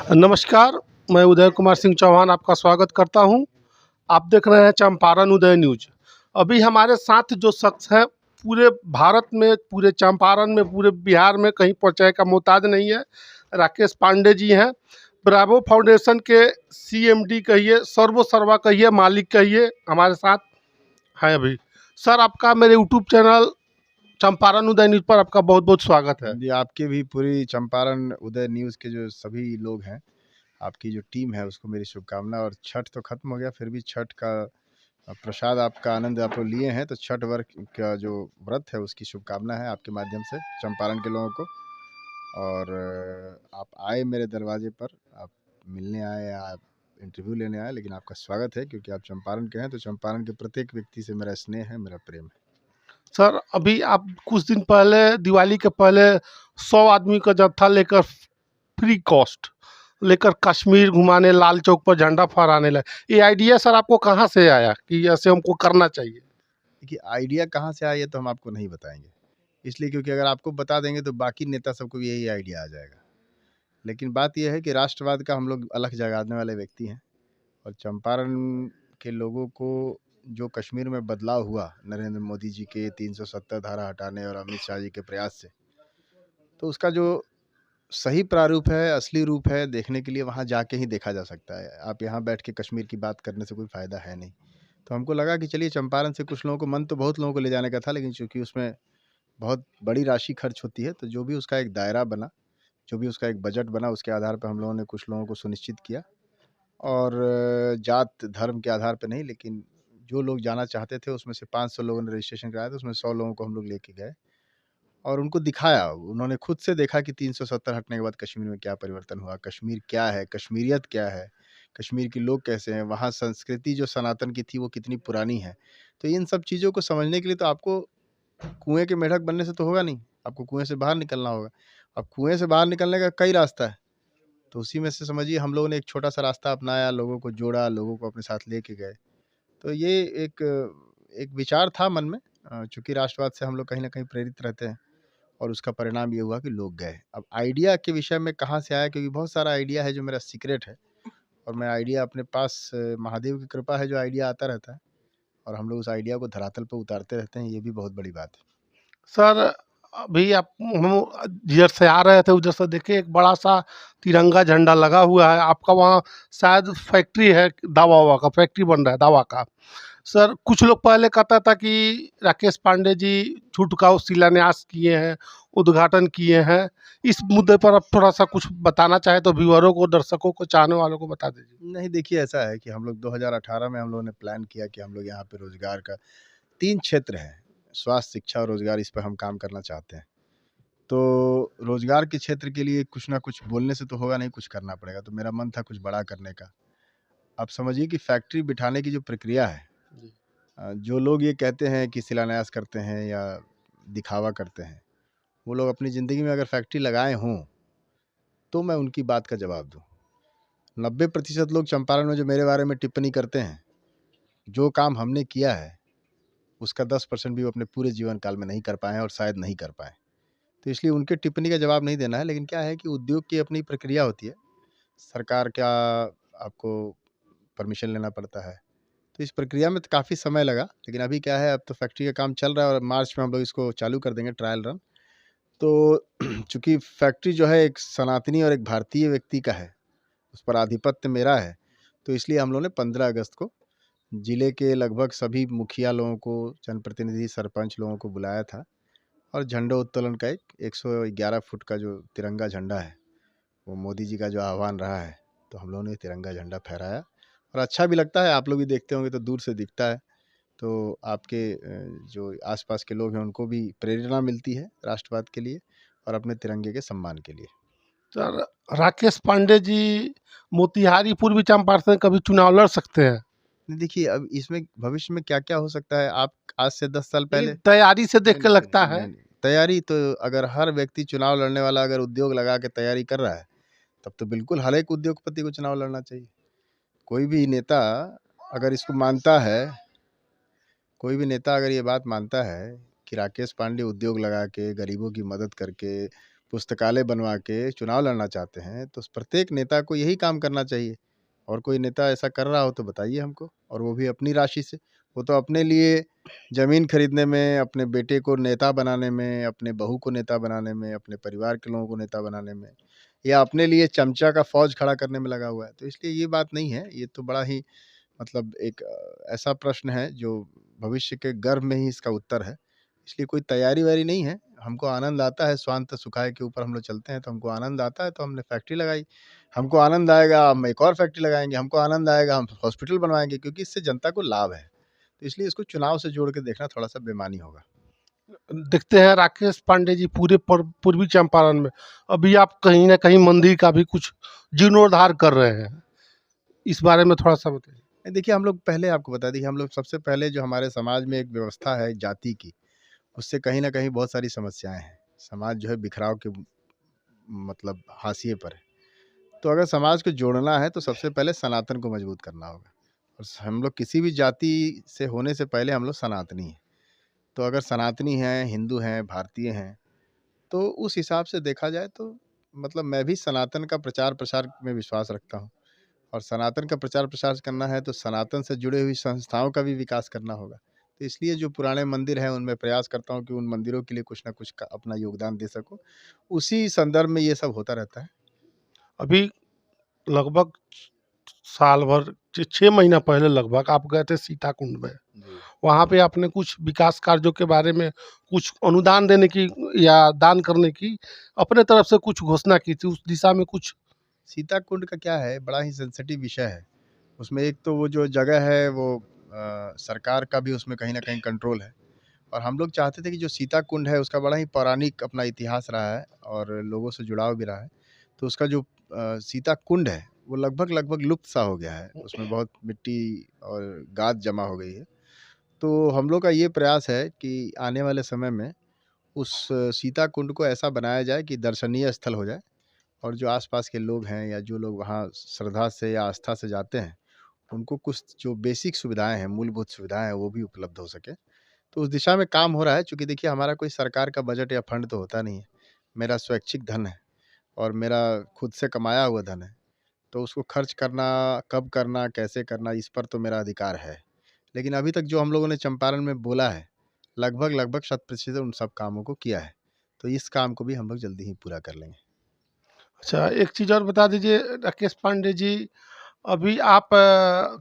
नमस्कार, मैं उदय कुमार सिंह चौहान आपका स्वागत करता हूं। आप देख रहे हैं चंपारण उदय न्यूज़। अभी हमारे साथ जो शख्स है, पूरे भारत में, पूरे चंपारण में, पूरे बिहार में कहीं परिचय का मोहताज नहीं है। राकेश पांडे जी हैं, ब्रावो फाउंडेशन के सीएमडी कहिए, सर्वसर्वा कहिए, मालिक कहिए, हमारे साथ हैं अभी। सर, आपका मेरे यूट्यूब चैनल चंपारण उदय न्यूज़ पर आपका बहुत बहुत स्वागत है। जी, आपके भी पूरी चंपारण उदय न्यूज़ के जो सभी लोग हैं, आपकी जो टीम है उसको मेरी शुभकामना। और छठ तो खत्म हो गया, फिर भी छठ का प्रसाद आपका आनंद आप लोग लिए हैं, तो छठ वर्ग का जो व्रत है उसकी शुभकामना है आपके माध्यम से चंपारण के लोगों को। और आप आए मेरे दरवाजे पर, आप मिलने आए या आप इंटरव्यू लेने आए, लेकिन आपका स्वागत है क्योंकि आप चंपारण के हैं, तो चंपारण के प्रत्येक व्यक्ति से मेरा स्नेह है, मेरा प्रेम है। सर, अभी आप कुछ दिन पहले, दिवाली के पहले 100 आदमी का जत्था लेकर फ्री कॉस्ट लेकर कश्मीर घुमाने, लाल चौक पर झंडा फहराने लगे। ये आइडिया सर आपको कहाँ से आया कि ऐसे हमको करना चाहिए? देखिए, आइडिया कहाँ से आया ये तो हम आपको नहीं बताएंगे, इसलिए क्योंकि अगर आपको बता देंगे तो बाकी नेता सबको भी यही आइडिया आ जाएगा। लेकिन बात यह है कि राष्ट्रवाद का हम लोग अलख जगाने वाले व्यक्ति हैं, और चंपारण के लोगों को जो कश्मीर में बदलाव हुआ नरेंद्र मोदी जी के 370 धारा हटाने और अमित शाह जी के प्रयास से, तो उसका जो सही प्रारूप है, असली रूप है, देखने के लिए वहाँ जाके ही देखा जा सकता है। आप यहाँ बैठ के कश्मीर की बात करने से कोई फ़ायदा है नहीं। तो हमको लगा कि चलिए चंपारण से कुछ लोगों को, मन तो बहुत लोगों को ले जाने का था, लेकिन चूँकि उसमें बहुत बड़ी राशि खर्च होती है, तो जो भी उसका एक दायरा बना, जो भी उसका एक बजट बना, उसके आधार पर हम लोगों ने कुछ लोगों को सुनिश्चित किया। और जात धर्म के आधार पे नहीं, लेकिन जो लोग जाना चाहते थे उसमें से 500 लोगों ने रजिस्ट्रेशन कराया था, उसमें 100 लोगों को हम लोग लेके गए और उनको दिखाया। उन्होंने खुद से देखा कि 370 हटने के बाद कश्मीर में क्या परिवर्तन हुआ, कश्मीर क्या है, कश्मीरियत क्या है, कश्मीर के लोग कैसे हैं, वहाँ संस्कृति जो सनातन की थी वो कितनी पुरानी है। तो इन सब चीज़ों को समझने के लिए तो आपको कुएँ के मेढक बनने से तो होगा नहीं, आपको कुएँ से बाहर निकलना होगा। अब कुएँ से बाहर निकलने का कई रास्ता है, तो उसी में से समझिए हम लोगों ने एक छोटा-सा रास्ता अपनाया, लोगों को जोड़ा, लोगों को अपने साथ लेके गए। तो ये एक एक विचार था मन में, चूँकि राष्ट्रवाद से हम लोग कहीं न कहीं प्रेरित रहते हैं, और उसका परिणाम ये हुआ कि लोग गए। अब आइडिया के विषय में कहाँ से आया, क्योंकि बहुत सारा आइडिया है जो मेरा सीक्रेट है, और मैं आइडिया अपने पास, महादेव की कृपा है, जो आइडिया आता रहता है और हम लोग उस आइडिया को धरातल पे उतारते रहते हैं, ये भी बहुत बड़ी बात है। सर, अभी आप हम जिधर से आ रहे थे उधर से देखिए एक बड़ा सा तिरंगा झंडा लगा हुआ है। आपका वहाँ शायद फैक्ट्री है, दावा वावा का फैक्ट्री बन रहा है, दावा का। सर, कुछ लोग पहले कहता था कि राकेश पांडे जी झूठ का शिलान्यास किए हैं, उद्घाटन किए हैं। इस मुद्दे पर आप थोड़ा सा कुछ बताना चाहें तो व्यूअरों को, दर्शकों को, चाहने वालों को बता दीजिए। नहीं, देखिए ऐसा है कि हम लोग 2018 में हम लोगों ने प्लान किया कि हम लोग यहाँ पे रोज़गार का 3 क्षेत्र हैं, स्वास्थ्य, शिक्षा और रोज़गार, इस पे हम काम करना चाहते हैं। तो रोज़गार के क्षेत्र के लिए कुछ ना कुछ बोलने से तो होगा नहीं, कुछ करना पड़ेगा। तो मेरा मन था कुछ बड़ा करने का। आप समझिए कि फैक्ट्री बिठाने की जो प्रक्रिया है, जी। जो लोग ये कहते हैं कि शिलान्यास करते हैं या दिखावा करते हैं, वो लोग अपनी ज़िंदगी में अगर फैक्ट्री लगाए हों, तो मैं उनकी बात का जवाब दूँ। 90% लोग चंपारण में जो मेरे बारे में टिप्पणी करते हैं, जो काम हमने किया है, उसका 10% भी वो अपने पूरे जीवन काल में नहीं कर पाए हैं और शायद नहीं कर पाएँ। तो इसलिए उनके टिप्पणी का जवाब नहीं देना है, लेकिन क्या है कि उद्योग की अपनी प्रक्रिया होती है। सरकार का आपको परमिशन लेना पड़ता है। तो इस प्रक्रिया में तो काफ़ी समय लगा, लेकिन अभी क्या है, अब तो फैक्ट्री का काम चल रहा है और मार्च में हम लोग इसको चालू कर देंगे, ट्रायल रन। तो चूँकि फैक्ट्री जो है एक सनातनी और एक भारतीय व्यक्ति का है, उस पर आधिपत्य मेरा है, तो इसलिए हम लोगों ने 15 अगस्त को जिले के लगभग सभी मुखिया लोगों को, जनप्रतिनिधि, सरपंच लोगों को बुलाया था, और झंडोत्तोलन का एक 111 फुट का जो तिरंगा झंडा है, वो मोदी जी का जो आह्वान रहा है, तो हम लोगों ने तिरंगा झंडा फहराया। और अच्छा भी लगता है, आप लोग भी देखते होंगे तो दूर से दिखता है, तो आपके जो आसपास के लोग हैं उनको भी प्रेरणा मिलती है राष्ट्रवाद के लिए और अपने तिरंगे के सम्मान के लिए। सर, राकेश पांडे जी मोतिहारी पूर्वी चंपारण से कभी चुनाव लड़ सकते हैं? देखिए, अब इसमें भविष्य में क्या-क्या हो सकता है, आप आज से 10 साल नहीं, पहले, तैयारी से देख नहीं, के नहीं, लगता नहीं, है। नहीं, तैयारी तो, अगर हर व्यक्ति चुनाव लड़ने वाला अगर उद्योग लगा के तैयारी कर रहा है, तब तो बिल्कुल हर एक उद्योगपति को चुनाव लड़ना चाहिए। कोई भी नेता अगर इसको मानता है, कोई भी नेता अगर ये बात मानता है कि राकेश पांडे उद्योग लगा के, गरीबों की मदद करके, पुस्तकालय बनवा के चुनाव लड़ना चाहते हैं, तो प्रत्येक नेता को यही काम करना चाहिए। और कोई नेता ऐसा कर रहा हो तो बताइए हमको, और वो भी अपनी राशि से। वो तो अपने लिए ज़मीन खरीदने में, अपने बेटे को नेता बनाने में, अपने बहू को नेता बनाने में, अपने परिवार के लोगों को नेता बनाने में, या अपने लिए चमचा का फ़ौज खड़ा करने में लगा हुआ है। तो इसलिए ये बात नहीं है। ये तो बड़ा ही मतलब एक ऐसा प्रश्न है जो भविष्य के गर्भ में ही इसका उत्तर है। इसलिए कोई तैयारी-वैयारी नहीं है। हमको आनंद आता है, स्वांत सुखाय के ऊपर हम लोग चलते हैं, तो हमको आनंद आता है तो हमने फैक्ट्री लगाई। हमको आनंद आएगा, हम एक और फैक्ट्री लगाएँगे। हमको आनंद आएगा, हम हॉस्पिटल बनवाएँगे, क्योंकि इससे जनता को लाभ है। तो इसलिए इसको चुनाव से जोड़ के देखना थोड़ा-सा बेईमानी होगा। देखते हैं राकेश पांडे जी पूरे पूर्वी चंपारण में अभी आप कहीं ना कहीं मंदिर का भी कुछ जीर्णोद्धार कर रहे हैं, इस बारे में थोड़ा सा बताइए। देखिए, हम लोग पहले आपको बता दें कि हम लोग सबसे पहले जो हमारे समाज में एक व्यवस्था है जाति की, उससे कहीं न कहीं बहुत सारी समस्याएँ हैं। समाज जो है बिखराव के मतलब हाशिए पर है। तो अगर समाज को जोड़ना है तो सबसे पहले सनातन को मजबूत करना होगा। और हम लोग किसी भी जाति से होने से पहले हम लोग सनातनी हैं। तो अगर सनातनी हैं, हिंदू हैं, भारतीय हैं, तो उस हिसाब से देखा जाए तो मतलब मैं भी सनातन का प्रचार-प्रसार में विश्वास रखता हूँ। और सनातन का प्रचार-प्रसार करना है तो सनातन से जुड़ी हुई संस्थाओं का भी विकास करना होगा। तो इसलिए जो पुराने मंदिर हैं उनमें प्रयास करता हूँ कि उन मंदिरों के लिए कुछ न कुछ का अपना योगदान दे सकूँ। उसी संदर्भ में ये सब होता रहता है। अभी लगभग साल भर 6 महीना पहले लगभग आप गए थे सीताकुंड में, जी। वहाँ पे आपने कुछ विकास कार्यों के बारे में कुछ अनुदान देने की या दान करने की अपने तरफ से कुछ घोषणा की थी, उस दिशा में कुछ। सीताकुंड का क्या है, बड़ा ही सेंसिटिव विषय है। उसमें एक तो वो जो जगह है वो सरकार का भी उसमें कहीं न कहीं कंट्रोल है। और हम लोग चाहते थे कि जो सीताकुंड है उसका बड़ा ही पौराणिक अपना इतिहास रहा है और लोगों से जुड़ाव भी रहा है। तो उसका जो सीताकुंड है वो लगभग लुप्त सा हो गया है। उसमें बहुत मिट्टी और गाद जमा हो गई है। तो हम लोग का ये प्रयास है कि आने वाले समय में उस सीताकुंड को ऐसा बनाया जाए कि दर्शनीय स्थल हो जाए, और जो आस-पास के लोग हैं या जो लोग वहाँ श्रद्धा से या आस्था से जाते हैं, उनको कुछ जो बेसिक सुविधाएँ हैं, मूलभूत सुविधाएँ हैं, वो भी उपलब्ध हो सके। तो उस दिशा में काम हो रहा है। चूँकि देखिए, हमारा कोई सरकार का बजट या फंड तो होता नहीं है। मेरा स्वैच्छिक धन है और मेरा खुद से कमाया हुआ धन है। तो उसको खर्च करना, कब करना, कैसे करना, इस पर तो मेरा अधिकार है। लेकिन अभी तक जो हम लोगों ने चंपारण में बोला है, लगभग शत-प्रतिशत उन सब कामों को किया है। तो इस काम को भी हम लोग जल्दी ही पूरा कर लेंगे। अच्छा, एक चीज़ और बता दीजिए राकेश पांडे जी, अभी आप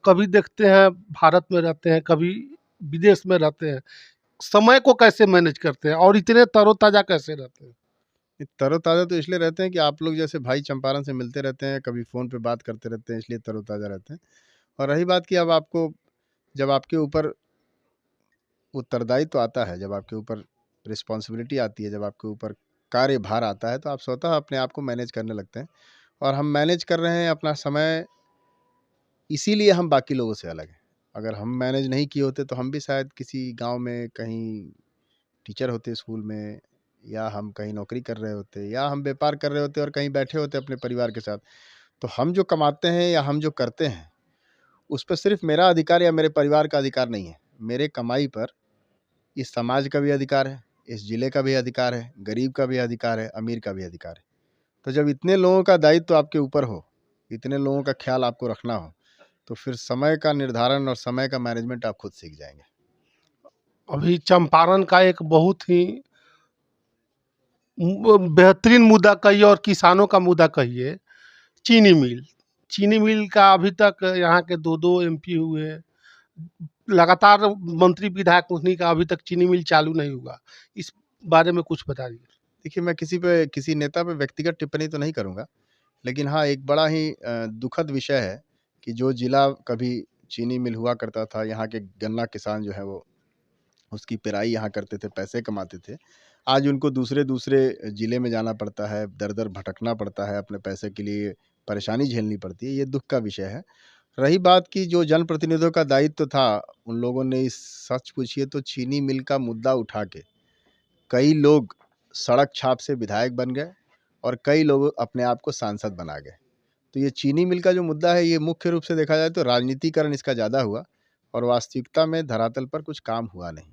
कभी देखते हैं भारत में रहते हैं, कभी विदेश में रहते हैं, समय को कैसे मैनेज करते हैं और इतने तरोताज़ा कैसे रहते हैं? ये तरोताज़ा तो इसलिए रहते हैं कि आप लोग जैसे भाई चंपारण से मिलते रहते हैं, कभी फ़ोन पे बात करते रहते हैं, इसलिए तरोताज़ा रहते हैं। और रही बात कि अब आपको जब आपके ऊपर उत्तरदायित्व आता है, जब आपके ऊपर रिस्पॉन्सिबिलिटी आती है, जब आपके ऊपर कार्यभार आता है, तो आप स्वतः अपने आप को मैनेज करने लगते हैं। और हम मैनेज कर रहे हैं अपना समय, इसीलिए हम बाकी लोगों से अलग हैं। अगर हम मैनेज नहीं किए होते तो हम भी शायद किसी गाँव में कहीं टीचर होते स्कूल में, या हम कहीं नौकरी कर रहे होते, या हम व्यापार कर रहे होते और कहीं बैठे होते अपने परिवार के साथ। तो हम जो कमाते हैं या हम जो करते हैं, उस पे सिर्फ़ मेरा अधिकार या मेरे परिवार का अधिकार नहीं है। मेरे कमाई पर इस समाज का भी अधिकार है, इस ज़िले का भी अधिकार है, गरीब का भी अधिकार है, अमीर का भी अधिकार है। तो जब इतने लोगों का दायित्व आपके ऊपर हो, इतने लोगों का ख़्याल आपको रखना हो, तो फिर समय का निर्धारण और समय का मैनेजमेंट आप खुद सीख जाएँगे। अभी चंपारण का एक बहुत ही बेहतरीन मुद्दा कहिए और किसानों का मुद्दा कहिए, चीनी मिल। चीनी मिल का अभी तक यहाँ के 2-2 एमपी हुए, लगातार मंत्री विधायक उन्हीं का अभी तक चीनी मिल चालू नहीं हुआ। इस बारे में कुछ बताइए? देखिए, मैं किसी नेता पे व्यक्तिगत टिप्पणी तो नहीं करूँगा। लेकिन हाँ, एक बड़ा ही दुखद विषय है कि जो ज़िला कभी चीनी मिल हुआ करता था, यहाँ के गन्ना किसान जो है वो उसकी पेराई यहाँ करते थे, पैसे कमाते थे। आज उनको दूसरे-दूसरे ज़िले में जाना पड़ता है, दर-दर भटकना पड़ता है, अपने पैसे के लिए परेशानी झेलनी पड़ती है, ये दुःख का विषय है। रही बात कि जो जनप्रतिनिधियों का दायित्व था, उन लोगों ने इस सच पूछिए तो चीनी मिल का मुद्दा उठा के कई लोग सड़क छाप से विधायक बन गए और कई लोग अपने आप को सांसद बना गए। तो ये चीनी मिल का जो मुद्दा है, ये मुख्य रूप से देखा जाए तो राजनीतिकरण इसका ज़्यादा हुआ और वास्तविकता में धरातल पर कुछ काम हुआ नहीं।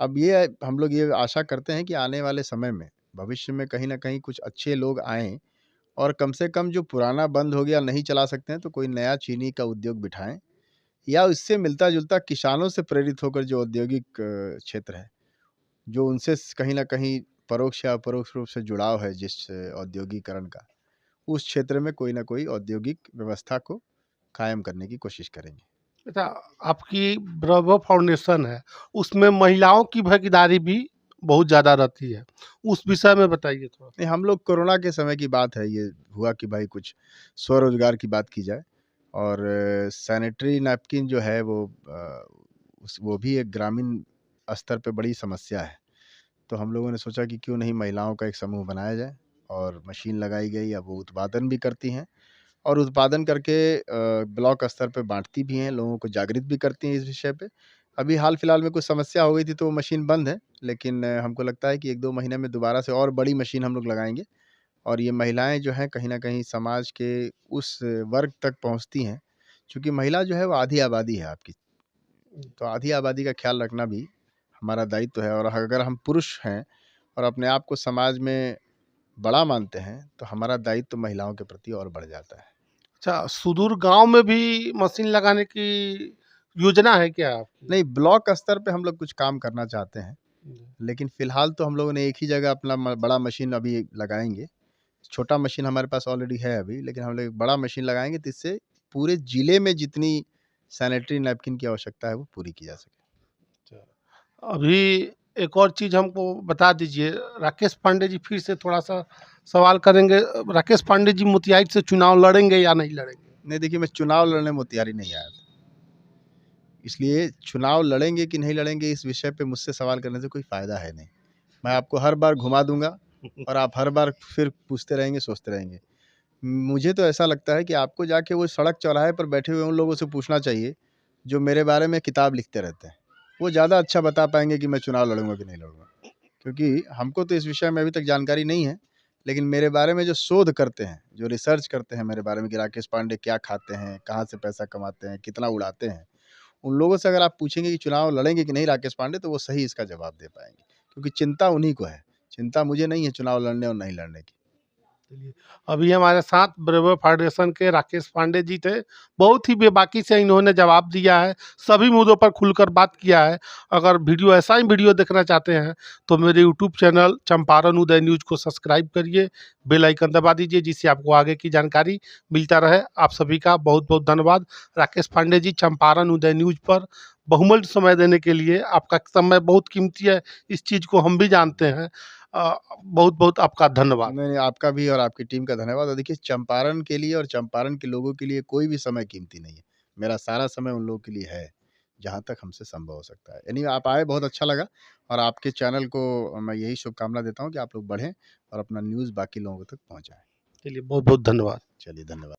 अब ये हम लोग ये आशा करते हैं कि आने वाले समय में भविष्य में कहीं न कहीं कुछ अच्छे लोग आएँ और कम से कम जो पुराना बंद हो गया, नहीं चला सकते हैं, तो कोई नया चीनी का उद्योग बिठाएँ या उससे मिलता-जुलता किसानों से प्रेरित होकर जो औद्योगिक क्षेत्र है, जो उनसे कहीं न कहीं परोक्ष या अपरोक्ष रूप से जुड़ाव है जिस औद्योगीकरण का, उस क्षेत्र में कोई न कोई औद्योगिक व्यवस्था को कायम करने की कोशिश करेंगे। अच्छा, आपकी ब्रह्म फाउंडेशन है, उसमें महिलाओं की भागीदारी भी बहुत ज़्यादा रहती है। उस विषय में बताइए थोड़ा? नहीं, हम लोग कोरोना के समय की बात है, ये हुआ कि भाई कुछ स्वरोज़गार की बात की जाए और सैनिटरी नैपकिन जो है वो भी एक ग्रामीण स्तर पे बड़ी समस्या है। तो हम लोगों ने सोचा कि क्यों नहीं महिलाओं का एक समूह बनाया जाए और मशीन लगाई गई। अब वो उत्पादन भी करती हैं और उत्पादन करके ब्लॉक स्तर पे बाँटती भी हैं, लोगों को जागृत भी करती हैं इस विषय पे। अभी हाल-फिलहाल में कुछ समस्या हो गई थी तो वो मशीन बंद है, लेकिन हमको लगता है कि 1-2 महीने में दोबारा से और बड़ी मशीन हम लोग लगाएँगे और ये महिलाएँ जो हैं कहीं न कहीं समाज के उस वर्ग तक पहुँचती हैं, चूँकि महिला जो है वो आधी आबादी है आपकी। तो आधी आबादी का ख़्याल रखना भी हमारा दायित्व है और अगर हम पुरुष हैं और अपने आप को समाज में बड़ा मानते हैं, तो हमारा दायित्व महिलाओं के प्रति और बढ़ जाता है। अच्छा, सुदूर गाँव में भी मशीन लगाने की योजना है क्या आपकी? नहीं, ब्लॉक स्तर पे हम लोग कुछ काम करना चाहते हैं, जी। लेकिन फ़िलहाल तो हम लोगों ने एक ही जगह अपना बड़ा मशीन अभी लगाएँगे। छोटा मशीन हमारे पास ऑलरेडी है अभी, लेकिन हम लोग एक बड़ा मशीन लगाएँगे जिससे पूरे ज़िले में जितनी सैनिटरी नैपकिन की आवश्यकता है, वो पूरी की जा सके। अभी एक और चीज़ हमको बता दीजिए, राकेश पांडे जी फिर से थोड़ा-सा सवाल करेंगे। राकेश पांडे जी मोतिहारी से चुनाव लड़ेंगे या नहीं लड़ेंगे? नहीं, देखिए, मैं चुनाव लड़ने मोतिहारी नहीं आया था। इसलिए चुनाव लड़ेंगे कि नहीं लड़ेंगे इस विषय पे मुझसे सवाल करने से कोई फ़ायदा है नहीं। मैं आपको हर बार घुमा दूँगा और आप हर बार फिर पूछते रहेंगे, सोचते रहेंगे। मुझे तो ऐसा लगता है कि आपको जाके वो सड़क चौराहे पर बैठे हुए उन लोगों से पूछना चाहिए, जो मेरे बारे में किताब लिखते रहते हैं। वो ज़्यादा अच्छा बता पाएँगे कि मैं चुनाव लड़ूँगा कि नहीं लड़ूँगा। क्योंकि हमको तो इस विषय में अभी तक जानकारी नहीं है, लेकिन मेरे बारे में जो शोध करते हैं, जो रिसर्च करते हैं मेरे बारे में कि राकेश पांडे क्या खाते हैं, कहाँ से पैसा कमाते हैं, कितना उड़ाते हैं, उन लोगों से अगर आप पूछेंगे कि चुनाव लड़ेंगे कि नहीं राकेश पांडे, तो वो सही इसका जवाब दे पाएँगे। क्योंकि चिंता उन्हीं को है, चिंता मुझे नहीं है चुनाव लड़ने और नहीं लड़ने की। चलिए, अभी हमारे साथ ब्रेवो फाउंडेशन के राकेश पांडे जी थे। बहुत ही बेबाकी से इन्होंने जवाब दिया है, सभी मुद्दों पर खुलकर बात किया है। अगर वीडियो ऐसा ही वीडियो देखना चाहते हैं, तो मेरे यूट्यूब चैनल चंपारण उदय न्यूज़ को सब्सक्राइब करिए, बेल आइकन दबा दीजिए, जिससे आपको आगे की जानकारी मिलता रहे। आप सभी का बहुत-बहुत धन्यवाद। राकेश पांडे जी, चंपारण उदय न्यूज़ पर बहुमूल्य समय देने के लिए, आपका समय बहुत कीमती है, इस चीज़ को हम भी जानते हैं। बहुत-बहुत आपका धन्यवाद। नहीं, नहीं, आपका भी और आपकी टीम का धन्यवाद। और देखिए, चंपारण के लिए और चंपारण के लोगों के लिए कोई भी समय कीमती नहीं है। मेरा सारा समय उन लोगों के लिए है, जहाँ तक हमसे संभव हो सकता है। एनीवे, आप आए, बहुत अच्छा लगा और आपके चैनल को मैं यही शुभकामना देता हूँ कि आप लोग बढ़ें और अपना न्यूज़ बाकी लोगों तक पहुँचाएँ। चलिए, बहुत-बहुत धन्यवाद। चलिए, धन्यवाद।